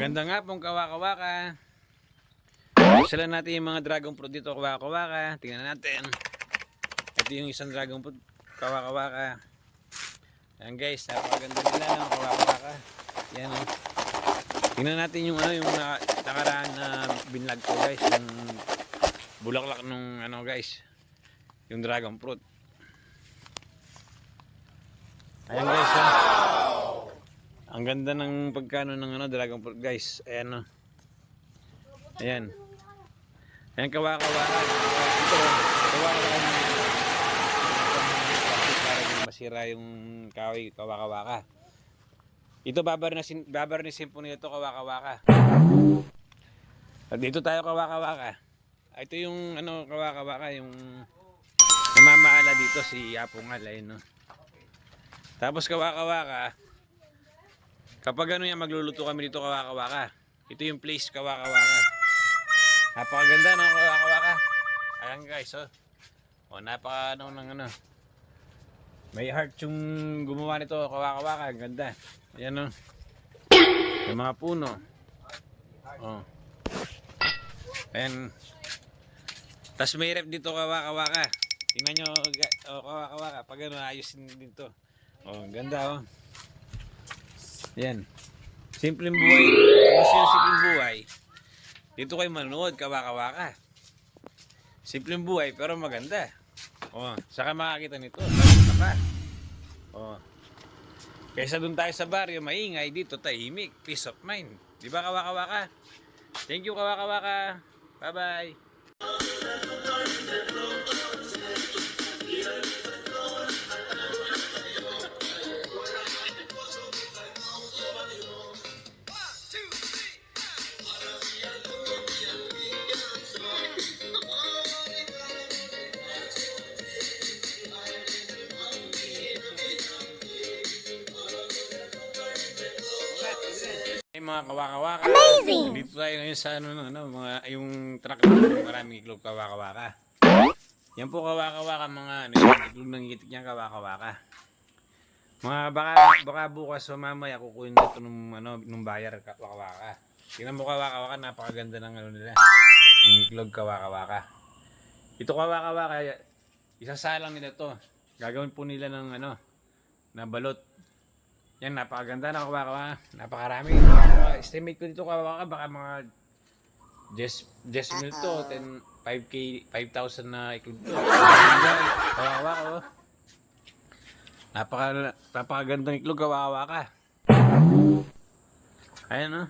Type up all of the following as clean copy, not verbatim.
Maganda nga pong kawakawaka. Sila natin yung mga dragon fruit dito, kawakawaka. Tingnan natin. Ito yung isang dragon fruit, kawakawaka. Ayan guys, napakaganda nila ng kawakawaka. Yan o. Tingnan natin yung yung nakaraan na binlag ko guys, yung bulaklak nung guys, yung dragon fruit. Ayan guys, ang ganda ng pagkano ng dragon fruit guys. Ayan o. Ayan. Ayan kawakawaka. Ito, kawakawaka. Para masira yung kahoy, kawakawaka. Ito babarnisin po nito kawakawaka. At dito tayo kawakawaka. Ito yung kawakawaka, yung namamaala dito si Apungal, ayun no. Tapos kawakawaka, kapag magluluto kami dito kawakawaka. Ito yung place kawakawaka. Napakaganda ng kawakawaka. Ayan guys, oh. Oh, napaka may heart yung gumawa nito kawakawaka, ganda. Ayan oh. Yung mga puno. Oh. Ayan. Tapos may rep dito kawakawaka. Tingnan nyo, oh, kawakawaka. Pag ayusin din to. Oh, ganda oh. Ayan. Simpleng buhay. Mas yung simpleng buhay. Dito kayo manood, kawakawaka. Simpleng buhay pero maganda. Oh, saka makakita nito. Oh. Kaysa doon tayo sa baryo, maingay, dito tahimik, peace of mind. Di ba kawakawaka? Thank you kawakawaka. Bye-bye. Mga kawakawaka. Amazing! Dito tayo ngayon sa yung truck ng maraming iglog kawakawaka. Yan po kawakawaka, mga yung iglog ng itik niya kawakawaka. Mga baka bukas o mamaya kukunin natin nung bayar kawakawaka. Tingnan mo kawakawaka, napakaganda ng nila. Yung iglog kawakawaka. Ito kawakawaka, isasalang nila to. Gagawin po nila ng na balot. Yan, napakaganda na kawakawaka. Napakarami. Estimate ko dito kawakawaka, baka mga 10 mil to, 5K, 5,000 na iklog to. Kawakawaka, oh. Napakagandang iklog kawakawaka. Ayan, oh.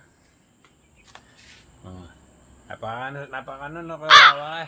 Napakano kawakawaka.